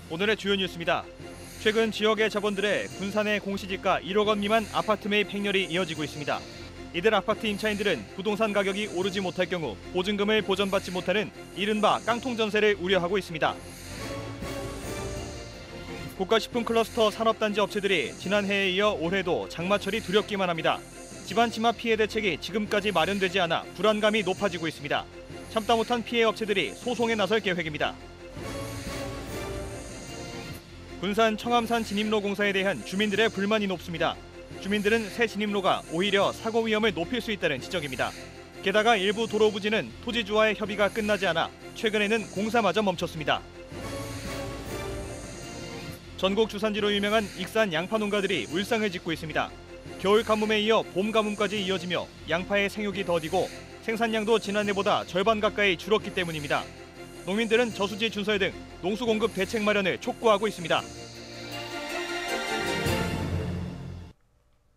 오늘의 주요 뉴스입니다. 최근 지역의 자본들의 군산의 공시지가 1억 원 미만 아파트 매입 행렬이 이어지고 있습니다. 이들 아파트 임차인들은 부동산 가격이 오르지 못할 경우 보증금을 보전받지 못하는 이른바 깡통 전세를 우려하고 있습니다. 국가식품 클러스터 산업단지 업체들이 지난해에 이어 올해도 장마철이 두렵기만 합니다. 집안 침하 피해 대책이 지금까지 마련되지 않아 불안감이 높아지고 있습니다. 참다 못한 피해 업체들이 소송에 나설 계획입니다. 군산 청암산 진입로 공사에 대한 주민들의 불만이 높습니다. 주민들은 새 진입로가 오히려 사고 위험을 높일 수 있다는 지적입니다. 게다가 일부 도로 부지는 토지주와의 협의가 끝나지 않아 최근에는 공사마저 멈췄습니다. 전국 주산지로 유명한 익산 양파 농가들이 울상을 짓고 있습니다. 겨울 가뭄에 이어 봄 가뭄까지 이어지며 양파의 생육이 더디고 생산량도 지난해보다 절반 가까이 줄었기 때문입니다. 농민들은 저수지 준설 등 농수 공급 대책 마련을 촉구하고 있습니다.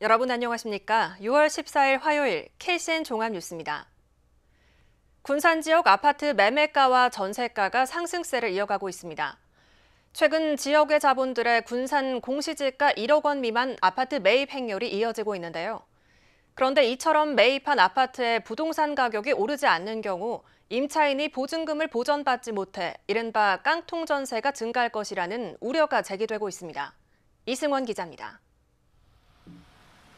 여러분 안녕하십니까? 6월 14일 화요일 KCN 종합뉴스입니다. 군산 지역 아파트 매매가와 전세가가 상승세를 이어가고 있습니다. 최근 지역의 자본들의 군산 공시지가 1억 원 미만 아파트 매입 행렬이 이어지고 있는데요. 그런데 이처럼 매입한 아파트의 부동산 가격이 오르지 않는 경우 임차인이 보증금을 보전받지 못해 이른바 깡통 전세가 증가할 것이라는 우려가 제기되고 있습니다. 이승원 기자입니다.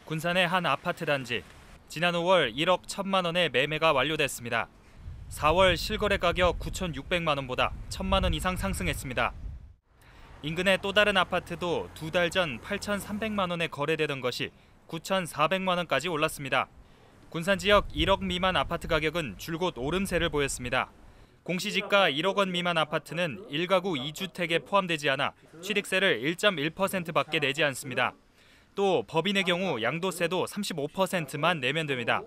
군산의 한 아파트 단지. 지난 5월 1억 1천만 원의 매매가 완료됐습니다. 4월 실거래 가격 9,600만 원보다 1,000만 원 이상 상승했습니다. 인근의 또 다른 아파트도 2달 전 8,300만 원에 거래되던 것이 9,400만 원까지 올랐습니다. 군산 지역 1억 미만 아파트 가격은 줄곧 오름세를 보였습니다. 공시지가 1억 원 미만 아파트는 1가구 2주택에 포함되지 않아 취득세를 1.1%밖에 내지 않습니다. 또 법인의 경우 양도세도 35%만 내면 됩니다.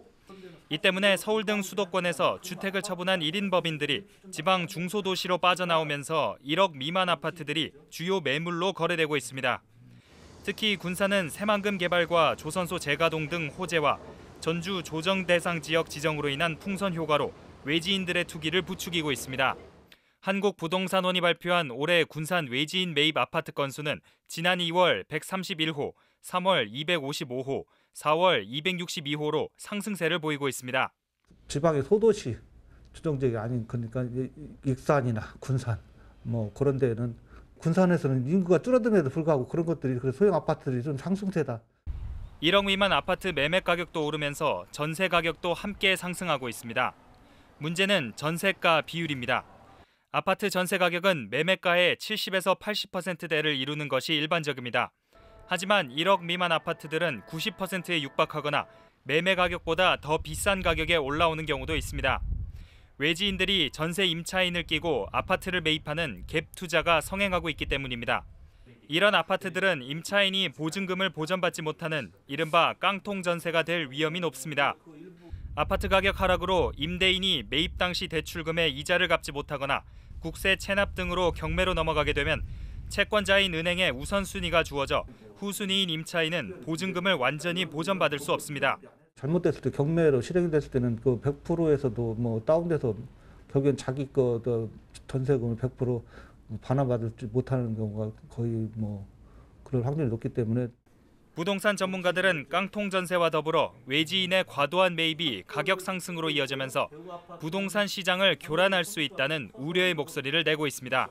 이 때문에 서울 등 수도권에서 주택을 처분한 1인 법인들이 지방 중소도시로 빠져나오면서 1억 미만 아파트들이 주요 매물로 거래되고 있습니다. 특히 군산은 새만금 개발과 조선소 재가동 등 호재와 전주 조정 대상 지역 지정으로 인한 풍선 효과로 외지인들의 투기를 부추기고 있습니다. 한국부동산원이 발표한 올해 군산 외지인 매입 아파트 건수는 지난 2월 131호, 3월 255호, 4월 262호로 상승세를 보이고 있습니다. 지방의 소도시 주정지역이 아닌 그러니까 익산이나 군산 그런 데는 군산에서는 인구가 줄어듦에도 불구하고 그런 것들이 소형 아파트들이 좀 상승세다. 1억 미만 아파트 매매 가격도 오르면서 전세 가격도 함께 상승하고 있습니다. 문제는 전세가 비율입니다. 아파트 전세 가격은 매매가의 70에서 80%대를 이루는 것이 일반적입니다. 하지만 1억 미만 아파트들은 90%에 육박하거나 매매 가격보다 더 비싼 가격에 올라오는 경우도 있습니다. 외지인들이 전세 임차인을 끼고 아파트를 매입하는 갭 투자가 성행하고 있기 때문입니다. 이런 아파트들은 임차인이 보증금을 보전받지 못하는 이른바 깡통 전세가 될 위험이 높습니다. 아파트 가격 하락으로 임대인이 매입 당시 대출금의 이자를 갚지 못하거나 국세 체납 등으로 경매로 넘어가게 되면 채권자인 은행에 우선순위가 주어져 후순위인 임차인은 보증금을 완전히 보전받을 수 없습니다. 잘못됐을 때 경매로 실행이 됐을 때는 그 100%에서도 다운돼서 결국엔 자기 전세금을 100% 반환받지 못하는 경우가 거의 그럴 확률이 높기 때문에 부동산 전문가들은 깡통 전세와 더불어 외지인의 과도한 매입이 가격 상승으로 이어지면서 부동산 시장을 교란할 수 있다는 우려의 목소리를 내고 있습니다.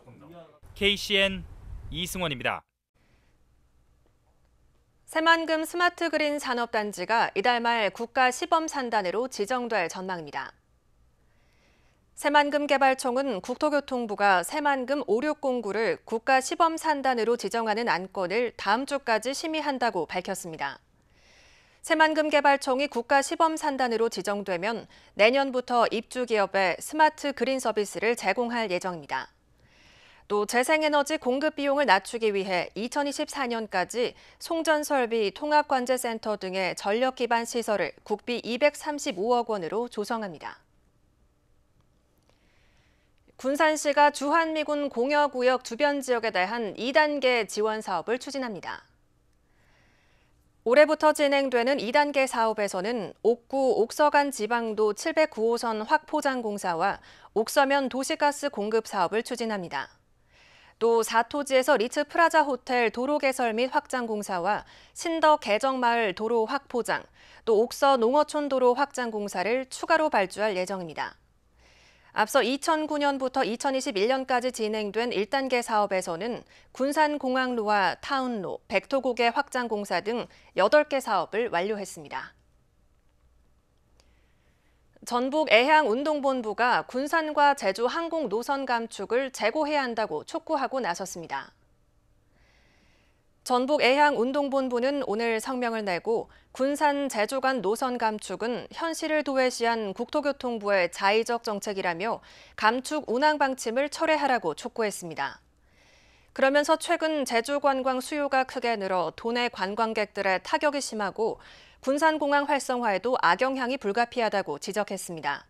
KCN 이승원입니다. 새만금 스마트 그린 산업단지가 이달 말 국가 시범 산단으로 지정될 전망입니다. 새만금 개발청은 국토교통부가 새만금 5609를 국가 시범 산단으로 지정하는 안건을 다음 주까지 심의한다고 밝혔습니다. 새만금 개발청이 국가 시범 산단으로 지정되면 내년부터 입주 기업에 스마트 그린 서비스를 제공할 예정입니다. 또 재생에너지 공급 비용을 낮추기 위해 2024년까지 송전설비 통합관제센터 등의 전력 기반 시설을 국비 235억 원으로 조성합니다. 군산시가 주한미군 공여구역 주변 지역에 대한 2단계 지원 사업을 추진합니다. 올해부터 진행되는 2단계 사업에서는 옥구 옥서간 지방도 709호선 확포장 공사와 옥서면 도시가스 공급 사업을 추진합니다. 또 사토지에서 리츠 프라자 호텔 도로 개설 및 확장 공사와 신덕 개정마을 도로 확포장, 또 옥서 농어촌 도로 확장 공사를 추가로 발주할 예정입니다. 앞서 2009년부터 2021년까지 진행된 1단계 사업에서는 군산공항로와 타운로, 백토고개 확장 공사 등 8개 사업을 완료했습니다. 전북해양운동본부가 군산과 제주 항공 노선 감축을 재고해야 한다고 촉구하고 나섰습니다. 전북해양운동본부는 오늘 성명을 내고 군산 제주 간 노선 감축은 현실을 도외시한 국토교통부의 자의적 정책이라며 감축 운항 방침을 철회하라고 촉구했습니다. 그러면서 최근 제주 관광 수요가 크게 늘어 도내 관광객들의 타격이 심하고 군산공항 활성화에도 악영향이 불가피하다고 지적했습니다.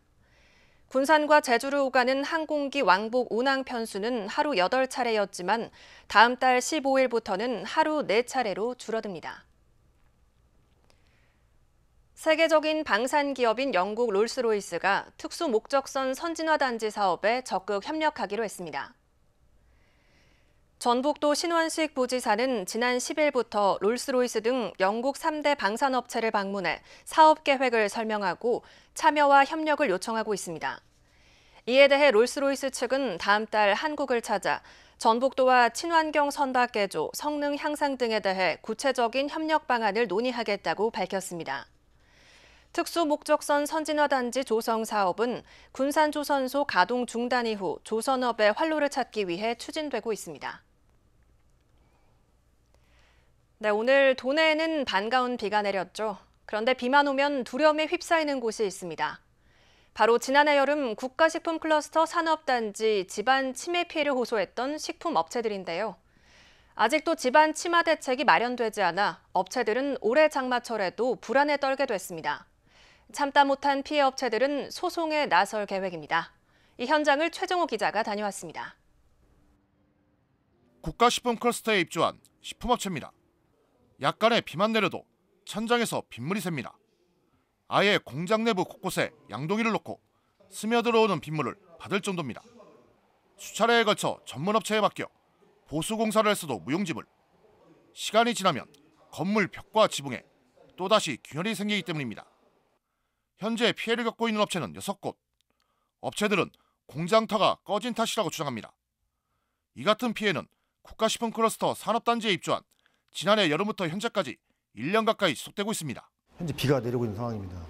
군산과 제주를 오가는 항공기 왕복 운항 편수는 하루 8차례였지만 다음 달 15일부터는 하루 4차례로 줄어듭니다. 세계적인 방산 기업인 영국 롤스로이스가 특수 목적선 선진화 단지 사업에 적극 협력하기로 했습니다. 전북도 신원식 부지사는 지난 10일부터 롤스로이스 등 영국 3대 방산업체를 방문해 사업 계획을 설명하고 참여와 협력을 요청하고 있습니다. 이에 대해 롤스로이스 측은 다음 달 한국을 찾아 전북도와 친환경 선박 개조, 성능 향상 등에 대해 구체적인 협력 방안을 논의하겠다고 밝혔습니다. 특수 목적선 선진화 단지 조성 사업은 군산조선소 가동 중단 이후 조선업의 활로를 찾기 위해 추진되고 있습니다. 네, 오늘 도내에는 반가운 비가 내렸죠. 그런데 비만 오면 두려움에 휩싸이는 곳이 있습니다. 바로 지난해 여름 국가식품 클러스터 산업단지 집안 치매 피해를 호소했던 식품업체들인데요. 아직도 집안 치마 대책이 마련되지 않아 업체들은 올해 장마철에도 불안에 떨게 됐습니다. 참다 못한 피해 업체들은 소송에 나설 계획입니다. 이 현장을 최정호 기자가 다녀왔습니다. 국가식품 클러스터에 입주한 식품업체입니다. 약간의 비만 내려도 천장에서 빗물이 셉니다. 아예 공장 내부 곳곳에 양동이를 놓고 스며들어오는 빗물을 받을 정도입니다. 수차례에 걸쳐 전문업체에 맡겨 보수공사를 했어도 무용지물. 시간이 지나면 건물 벽과 지붕에 또다시 균열이 생기기 때문입니다. 현재 피해를 겪고 있는 업체는 6곳. 업체들은 공장터가 꺼진 탓이라고 주장합니다. 이 같은 피해는 국가식품 클러스터 산업단지에 입주한 지난해 여름부터 현재까지 1년 가까이 지속되고 있습니다. 현재 비가 내리고 있는 상황입니다.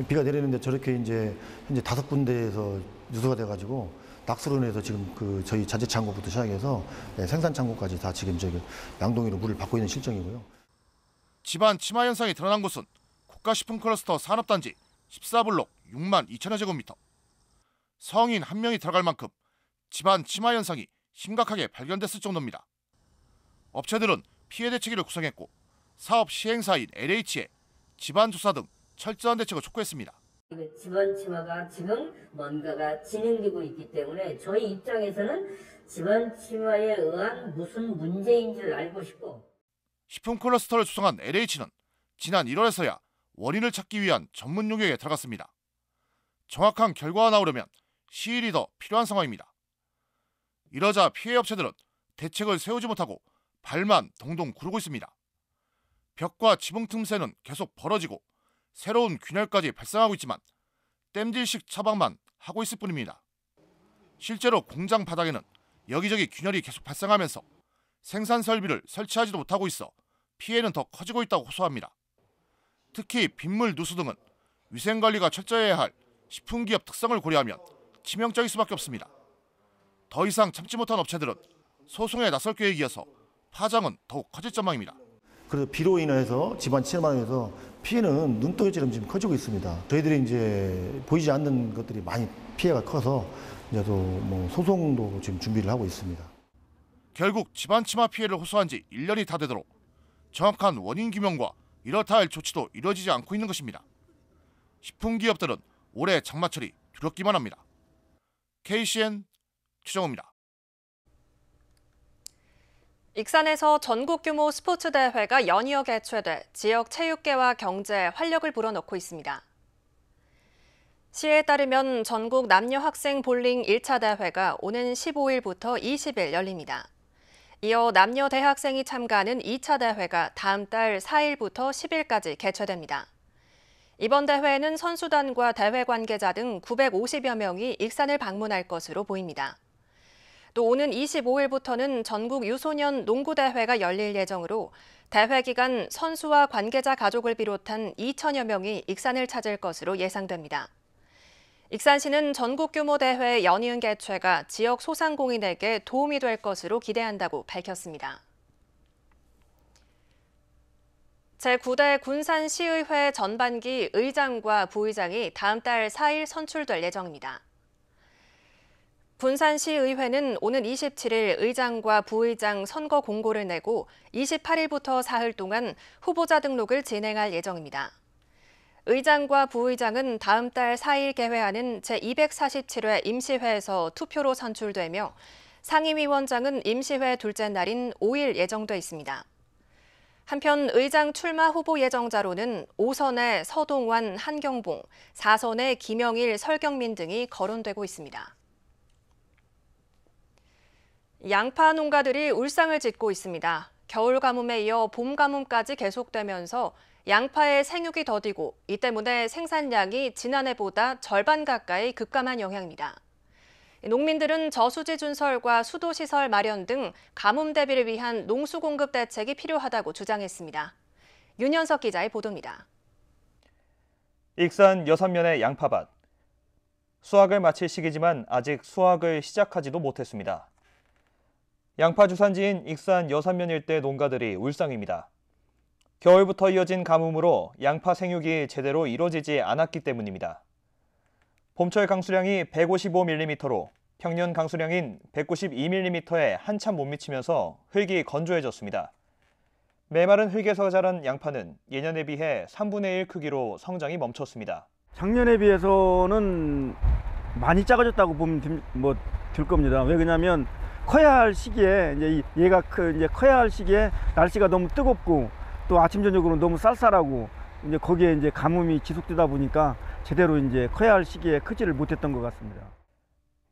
비가 내리는데 저렇게 현재 5군데에서 누수가 돼가지고 낙수로 인해서 지금 저희 자재 창고부터 시작해서 생산 창고까지 다 지금 양동이로 물을 받고 있는 실정이고요. 집안 치마 현상이 드러난 곳은 국가식품 클러스터 산업단지 14블록 6만 2천여 제곱미터. 성인 1명이 들어갈 만큼 집안 치마 현상이 심각하게 발견됐을 정도입니다. 업체들은 피해 대책위를 구성했고 사업 시행사인 LH에 집안 조사 등 철저한 대책을 촉구했습니다. 집안 치마가 지금 뭔가가 진행되고 있기 때문에 저희 입장에서는 집안 치마에 의한 무슨 문제인 줄 알고 싶고. 식품 클러스터를 조성한 LH는 지난 1월에서야 원인을 찾기 위한 전문 용역에 들어갔습니다. 정확한 결과가 나오려면 시일이 더 필요한 상황입니다. 이러자 피해 업체들은 대책을 세우지 못하고 발만 동동 구르고 있습니다. 벽과 지붕 틈새는 계속 벌어지고 새로운 균열까지 발생하고 있지만 땜질식 처방만 하고 있을 뿐입니다. 실제로 공장 바닥에는 여기저기 균열이 계속 발생하면서 생산 설비를 설치하지도 못하고 있어 피해는 더 커지고 있다고 호소합니다. 특히 빗물 누수 등은 위생관리가 철저해야 할 식품기업 특성을 고려하면 치명적일 수밖에 없습니다. 더 이상 참지 못한 업체들은 소송에 나설 계획이어서 파장은 더욱 커질 전망입니다. 그래서 비로 인해서 집안 치마에서 피해는 눈덩이처럼 지금 커지고 있습니다. 저희들이 이제 보이지 않는 것들이 많이 피해가 커서 이제 또 소송도 지금 준비를 하고 있습니다. 결국 집안 치마 피해를 호소한 지 1년이 다 되도록 정확한 원인 규명과 이렇다 할 조치도 이루어지지 않고 있는 것입니다. 식품기업들은 올해 장마철이 두렵기만 합니다. KCN 최정호입니다. 익산에서 전국 규모 스포츠 대회가 연이어 개최돼 지역 체육계와 경제에 활력을 불어넣고 있습니다. 시에 따르면 전국 남녀 학생 볼링 1차 대회가 오는 15일부터 20일 열립니다. 이어 남녀 대학생이 참가하는 2차 대회가 다음 달 4일부터 10일까지 개최됩니다. 이번 대회에는 선수단과 대회 관계자 등 950여 명이 익산을 방문할 것으로 보입니다. 또 오는 25일부터는 전국 유소년 농구대회가 열릴 예정으로 대회 기간 선수와 관계자 가족을 비롯한 2천여 명이 익산을 찾을 것으로 예상됩니다. 익산시는 전국 규모 대회 연이은 개최가 지역 소상공인에게 도움이 될 것으로 기대한다고 밝혔습니다. 제9대 군산시의회 전반기 의장과 부의장이 다음 달 4일 선출될 예정입니다. 군산시의회는 오는 27일 의장과 부의장 선거 공고를 내고 28일부터 사흘 동안 후보자 등록을 진행할 예정입니다. 의장과 부의장은 다음 달 4일 개회하는 제247회 임시회에서 투표로 선출되며 상임위원장은 임시회 둘째 날인 5일 예정돼 있습니다. 한편 의장 출마 후보 예정자로는 5선의 서동환, 한경봉, 4선의 김영일, 설경민 등이 거론되고 있습니다. 양파 농가들이 울상을 짓고 있습니다. 겨울 가뭄에 이어 봄 가뭄까지 계속되면서 양파의 생육이 더디고 이 때문에 생산량이 지난해보다 절반 가까이 급감한 영향입니다. 농민들은 저수지 준설과 수도시설 마련 등 가뭄 대비를 위한 농수 공급 대책이 필요하다고 주장했습니다. 윤현석 기자의 보도입니다. 익산 6면의 양파밭. 수확을 마칠 시기지만 아직 수확을 시작하지도 못했습니다. 양파 주산지인 익산 6면 일대 농가들이 울상입니다. 겨울부터 이어진 가뭄으로 양파 생육이 제대로 이루어지지 않았기 때문입니다. 봄철 강수량이 155mm로 평년 강수량인 192mm에 한참 못 미치면서 흙이 건조해졌습니다. 메마른 흙에서 자란 양파는 예년에 비해 3분의 1 크기로 성장이 멈췄습니다. 작년에 비해서는 많이 작아졌다고 보면 될 겁니다. 왜 그러냐면 커야 할 시기에 이제 얘가 이제 커야 할 시기에 날씨가 너무 뜨겁고 또 아침 저녁으로 너무 쌀쌀하고 이제 거기에 이제 가뭄이 지속되다 보니까 제대로 이제 커야 할 시기에 크지를 못했던 것 같습니다.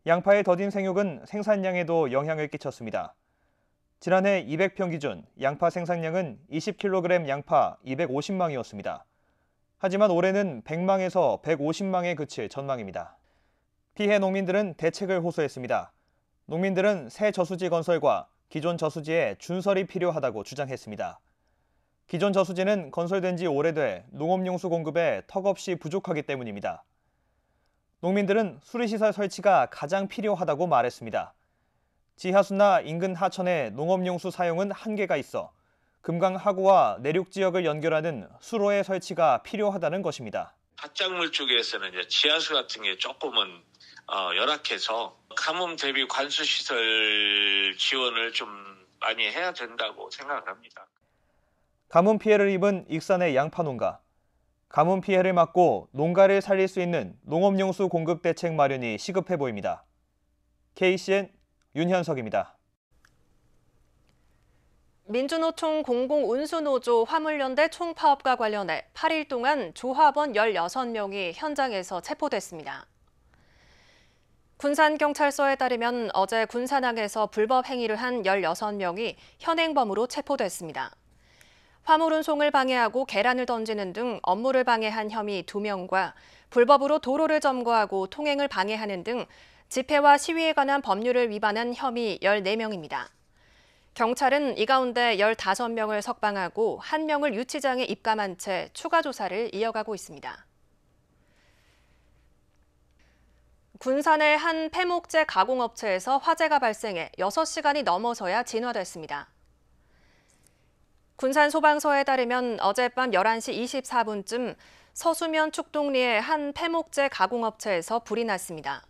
양파의 더딘 생육은 생산량에도 영향을 끼쳤습니다. 지난해 200평 기준 양파 생산량은 20kg 양파 250망이었습니다. 하지만 올해는 100망에서 150망에 그칠 전망입니다. 피해 농민들은 대책을 호소했습니다. 농민들은 새 저수지 건설과 기존 저수지에 준설이 필요하다고 주장했습니다. 기존 저수지는 건설된 지 오래돼 농업용수 공급에 턱없이 부족하기 때문입니다. 농민들은 수리시설 설치가 가장 필요하다고 말했습니다. 지하수나 인근 하천의 농업용수 사용은 한계가 있어 금강 하구와 내륙 지역을 연결하는 수로의 설치가 필요하다는 것입니다. 밭작물 쪽에서는 이제 지하수 같은 게 조금은 열악해서 가뭄 대비 관수시설 지원을 좀 많이 해야 된다고 생각을 합니다. 가뭄 피해를 입은 익산의 양파 농가. 가뭄 피해를 막고 농가를 살릴 수 있는 농업용수 공급 대책 마련이 시급해 보입니다. KCN 윤현석입니다. 민주노총 공공운수노조 화물연대 총파업과 관련해 8일 동안 조합원 16명이 현장에서 체포됐습니다. 군산경찰서에 따르면 어제 군산항에서 불법 행위를 한 16명이 현행범으로 체포됐습니다. 화물 운송을 방해하고 계란을 던지는 등 업무를 방해한 혐의 2명과 불법으로 도로를 점거하고 통행을 방해하는 등 집회와 시위에 관한 법률을 위반한 혐의 14명입니다. 경찰은 이 가운데 15명을 석방하고 1명을 유치장에 입감한 채 추가 조사를 이어가고 있습니다. 군산의 한 폐목재 가공업체에서 화재가 발생해 6시간이 넘어서야 진화됐습니다. 군산 소방서에 따르면 어젯밤 11시 24분쯤 서수면 축동리의 한 폐목재 가공업체에서 불이 났습니다.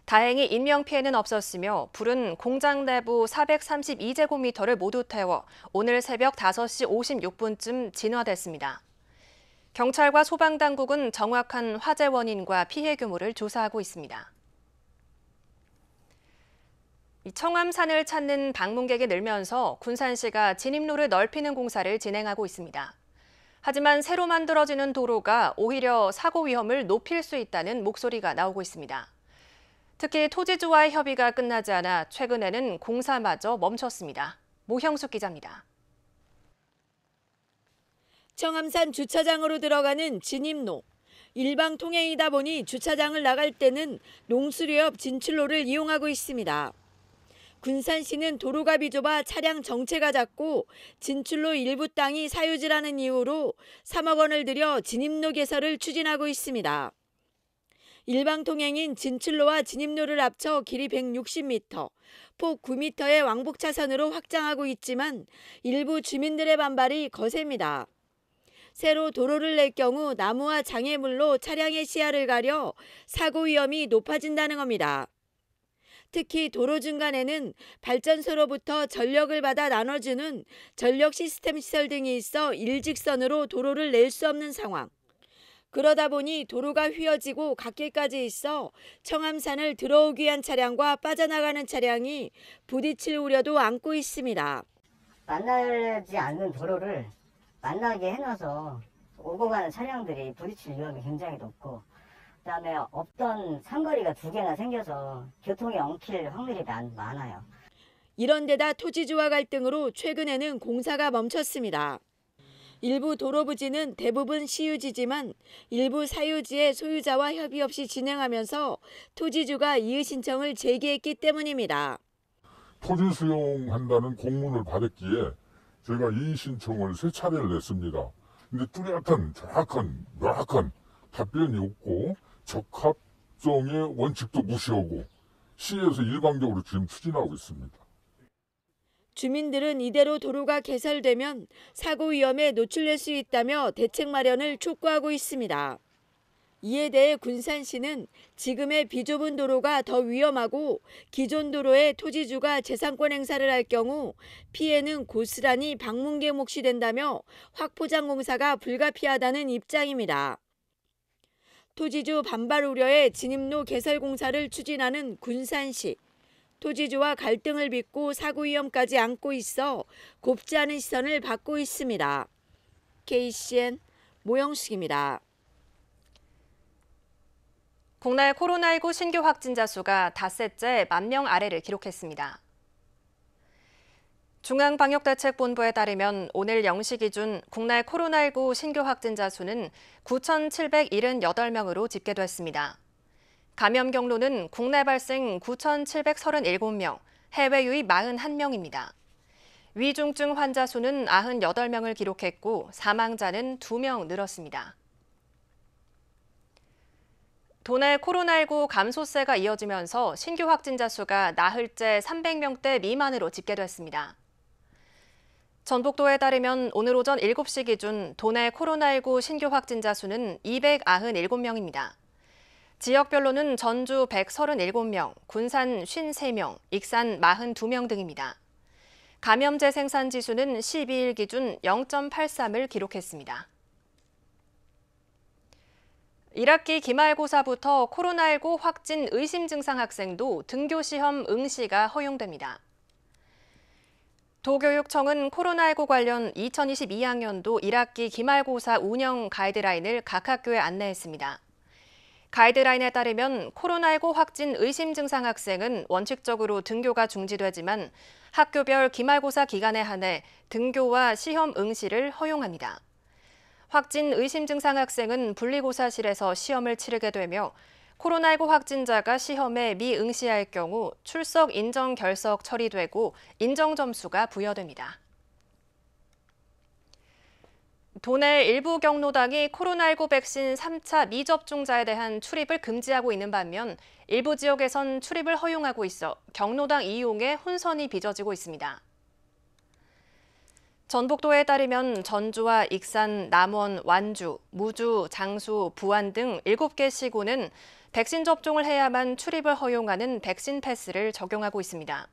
다행히 인명피해는 없었으며 불은 공장 내부 432제곱미터를 모두 태워 오늘 새벽 5시 56분쯤 진화됐습니다. 경찰과 소방당국은 정확한 화재 원인과 피해 규모를 조사하고 있습니다. 청암산을 찾는 방문객이 늘면서 군산시가 진입로를 넓히는 공사를 진행하고 있습니다. 하지만 새로 만들어지는 도로가 오히려 사고 위험을 높일 수 있다는 목소리가 나오고 있습니다. 특히 토지주와의 협의가 끝나지 않아 최근에는 공사마저 멈췄습니다. 모형숙 기자입니다. 청암산 주차장으로 들어가는 진입로. 일방 통행이다 보니 주차장을 나갈 때는 농수로 옆 진출로를 이용하고 있습니다. 군산시는 도로가 비좁아 차량 정체가 잦고 진출로 일부 땅이 사유지라는 이유로 3억 원을 들여 진입로 개설을 추진하고 있습니다. 일방 통행인 진출로와 진입로를 합쳐 길이 160m, 폭 9m의 왕복 차선으로 확장하고 있지만 일부 주민들의 반발이 거셉니다. 새로 도로를 낼 경우 나무와 장애물로 차량의 시야를 가려 사고 위험이 높아진다는 겁니다. 특히 도로 중간에는 발전소로부터 전력을 받아 나눠주는 전력 시스템 시설 등이 있어 일직선으로 도로를 낼 수 없는 상황. 그러다 보니 도로가 휘어지고 갓길까지 있어 청암산을 들어오기 위한 차량과 빠져나가는 차량이 부딪힐 우려도 안고 있습니다. 만나지 않는 도로를 만나게 해놔서 오고 가는 차량들이 부딪힐 위험이 굉장히 높고, 그다음에 없던 상거리가 2개나 생겨서 교통이 엉킬 확률이 많아요. 이런 데다 토지주와 갈등으로 최근에는 공사가 멈췄습니다. 일부 도로 부지는 대부분 시유지지만 일부 사유지의 소유자와 협의 없이 진행하면서 토지주가 이의 신청을 제기했기 때문입니다. 토지 수용한다는 공문을 받았기에 제가 이의 신청을 3차례를 냈습니다. 근데 뚜렷한 정확한 명확한 답변이 없고 적합성의 원칙도 무시하고 시에서 일방적으로 지금 추진하고 있습니다. 주민들은 이대로 도로가 개설되면 사고 위험에 노출될 수 있다며 대책 마련을 촉구하고 있습니다. 이에 대해 군산시는 지금의 비좁은 도로가 더 위험하고 기존 도로에 토지주가 재산권 행사를 할 경우 피해는 고스란히 방문객 몫이 된다며 확포장 공사가 불가피하다는 입장입니다. 토지주 반발 우려에 진입로 개설 공사를 추진하는 군산시. 토지주와 갈등을 빚고 사고 위험까지 안고 있어 곱지 않은 시선을 받고 있습니다. KCN 모영숙입니다. 국내 코로나19 신규 확진자 수가 닷새째 10,000명 아래를 기록했습니다. 중앙방역대책본부에 따르면 오늘 0시 기준 국내 코로나19 신규 확진자 수는 9,778명으로 집계됐습니다. 감염 경로는 국내 발생 9,737명, 해외 유입 41명입니다. 위중증 환자 수는 98명을 기록했고 사망자는 2명 늘었습니다. 도내 코로나19 감소세가 이어지면서 신규 확진자 수가 나흘째 300명대 미만으로 집계됐습니다. 전북도에 따르면 오늘 오전 7시 기준 도내 코로나19 신규 확진자 수는 297명입니다. 지역별로는 전주 137명, 군산 53명, 익산 42명 등입니다. 감염제 생산 지수는 12일 기준 0.83을 기록했습니다. 1학기 기말고사부터 코로나19 확진 의심 증상 학생도 등교시험 응시가 허용됩니다. 도교육청은 코로나19 관련 2022학년도 1학기 기말고사 운영 가이드라인을 각 학교에 안내했습니다. 가이드라인에 따르면 코로나19 확진 의심 증상 학생은 원칙적으로 등교가 중지되지만 학교별 기말고사 기간에 한해 등교와 시험 응시를 허용합니다. 확진 의심 증상 학생은 분리고사실에서 시험을 치르게 되며 코로나19 확진자가 시험에 미응시할 경우 출석 인정 결석 처리되고 인정 점수가 부여됩니다. 도내 일부 경로당이 코로나19 백신 3차 미접종자에 대한 출입을 금지하고 있는 반면 일부 지역에선 출입을 허용하고 있어 경로당 이용에 혼선이 빚어지고 있습니다. 전북도에 따르면 전주와 익산, 남원, 완주, 무주, 장수, 부안 등 7개 시군은 백신 접종을 해야만 출입을 허용하는 백신 패스를 적용하고 있습니다.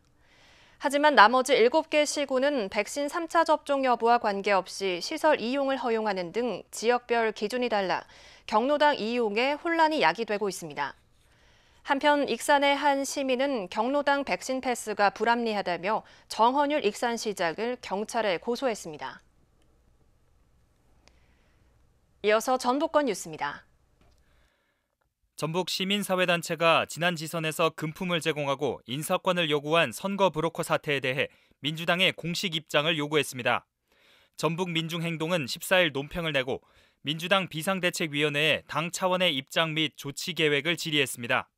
하지만 나머지 7개 시군은 백신 3차 접종 여부와 관계없이 시설 이용을 허용하는 등 지역별 기준이 달라 경로당 이용에 혼란이 야기되고 있습니다. 한편 익산의 한 시민은 경로당 백신 패스가 불합리하다며 정헌율 익산시장을 경찰에 고소했습니다. 이어서 전북권 뉴스입니다. 전북 시민사회단체가 지난 지선에서 금품을 제공하고 인사권을 요구한 선거 브로커 사태에 대해 민주당의 공식 입장을 요구했습니다. 전북민중행동은 14일 논평을 내고 민주당 비상대책위원회에 당 차원의 입장 및 조치 계획을 질의했습니다.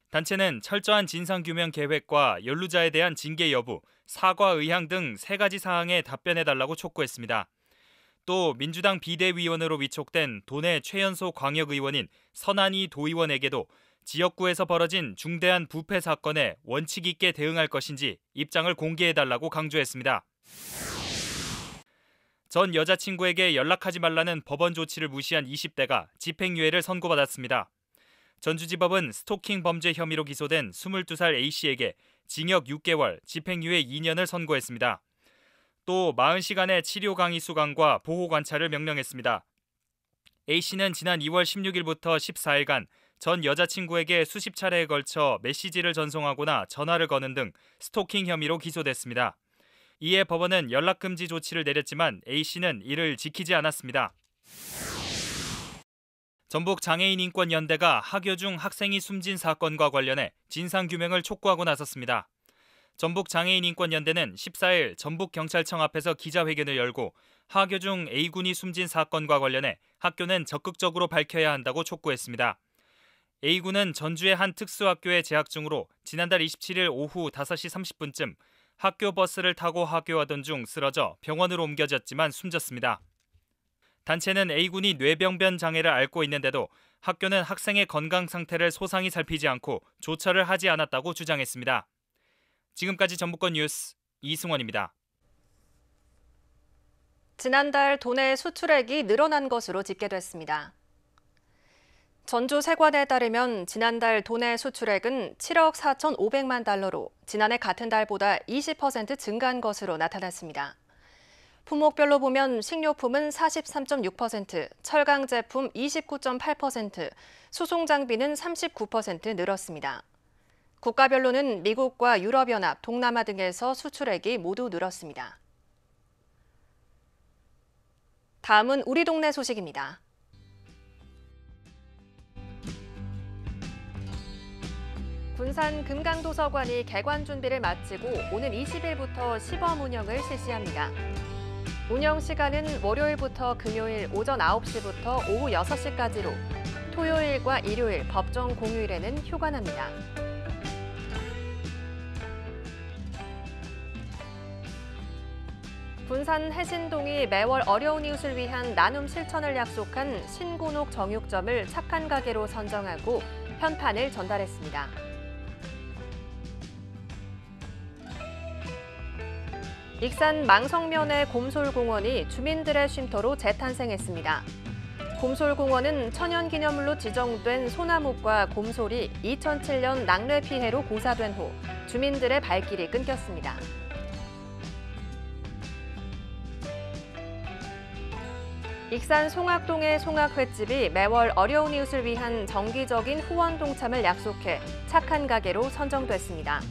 단체는 철저한 진상규명 계획과 연루자에 대한 징계 여부, 사과 의향 등 3가지 사항에 답변해달라고 촉구했습니다. 또 민주당 비대위원으로 위촉된 도내 최연소 광역의원인 선한희 도의원에게도 지역구에서 벌어진 중대한 부패 사건에 원칙 있게 대응할 것인지 입장을 공개해달라고 강조했습니다. 전 여자친구에게 연락하지 말라는 법원 조치를 무시한 20대가 집행유예를 선고받았습니다. 전주지법은 스토킹 범죄 혐의로 기소된 22살 A씨에게 징역 6개월, 집행유예 2년을 선고했습니다. 또 40시간의 치료 강의 수강과 보호 관찰을 명령했습니다. A씨는 지난 2월 16일부터 14일간 전 여자친구에게 수십 차례에 걸쳐 메시지를 전송하거나 전화를 거는 등 스토킹 혐의로 기소됐습니다. 이에 법원은 연락금지 조치를 내렸지만 A씨는 이를 지키지 않았습니다. 전북장애인인권연대가 하교 중 학생이 숨진 사건과 관련해 진상규명을 촉구하고 나섰습니다. 전북장애인인권연대는 14일 전북경찰청 앞에서 기자회견을 열고 하교 중 A군이 숨진 사건과 관련해 학교는 적극적으로 밝혀야 한다고 촉구했습니다. A군은 전주의 한 특수학교에 재학 중으로 지난달 27일 오후 5시 30분쯤 학교 버스를 타고 하교하던 중 쓰러져 병원으로 옮겨졌지만 숨졌습니다. 단체는 A군이 뇌병변 장애를 앓고 있는데도 학교는 학생의 건강 상태를 소상히 살피지 않고 조처를 하지 않았다고 주장했습니다. 지금까지 전북권 뉴스 이승원입니다. 지난달 도내 수출액이 늘어난 것으로 집계됐습니다. 전주 세관에 따르면 지난달 도내 수출액은 7억 4,500만 달러로 지난해 같은 달보다 20% 증가한 것으로 나타났습니다. 품목별로 보면 식료품은 43.6%, 철강 제품 29.8%, 수송 장비는 39% 늘었습니다. 국가별로는 미국과 유럽연합, 동남아 등에서 수출액이 모두 늘었습니다. 다음은 우리 동네 소식입니다. 군산 금강도서관이 개관 준비를 마치고 오는 20일부터 시범 운영을 실시합니다. 운영 시간은 월요일부터 금요일 오전 9시부터 오후 6시까지로 토요일과 일요일, 법정 공휴일에는 휴관합니다. 군산 해신동이 매월 어려운 이웃을 위한 나눔 실천을 약속한 신곤옥 정육점을 착한 가게로 선정하고 현판을 전달했습니다. 익산 망성면의 곰솔공원이 주민들의 쉼터로 재탄생했습니다. 곰솔공원은 천연기념물로 지정된 소나무과 곰솔이 2007년 낙뢰 피해로 고사된 후 주민들의 발길이 끊겼습니다. 익산 송악동의 송악횟집이 매월 어려운 이웃을 위한 정기적인 후원 동참을 약속해 착한 가게로 선정됐습니다.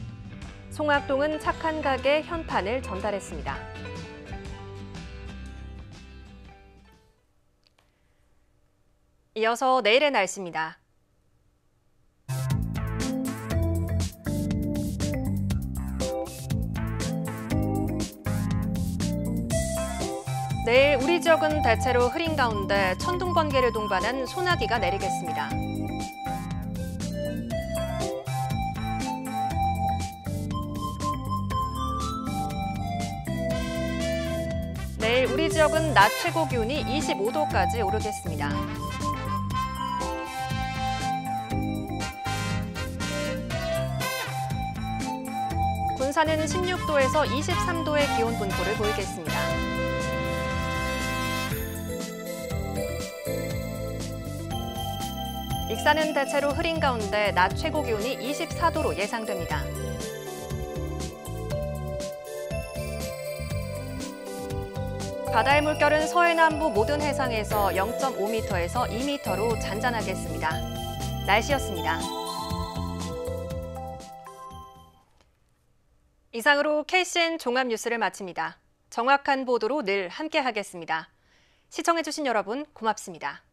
송악동은 착한 가게 현판을 전달했습니다. 이어서 내일의 날씨입니다. 내일 우리 지역은 대체로 흐린 가운데 천둥 번개를 동반한 소나기가 내리겠습니다. 내일 우리 지역은 낮 최고 기온이 25도까지 오르겠습니다. 군산은 16도에서 23도의 기온 분포를 보이겠습니다. 익산은 대체로 흐린 가운데 낮 최고 기온이 24도로 예상됩니다. 바다의 물결은 서해남부 모든 해상에서 0.5m에서 2m로 잔잔하겠습니다. 날씨였습니다. 이상으로 KCN 종합뉴스를 마칩니다. 정확한 보도로 늘 함께하겠습니다. 시청해주신 여러분 고맙습니다.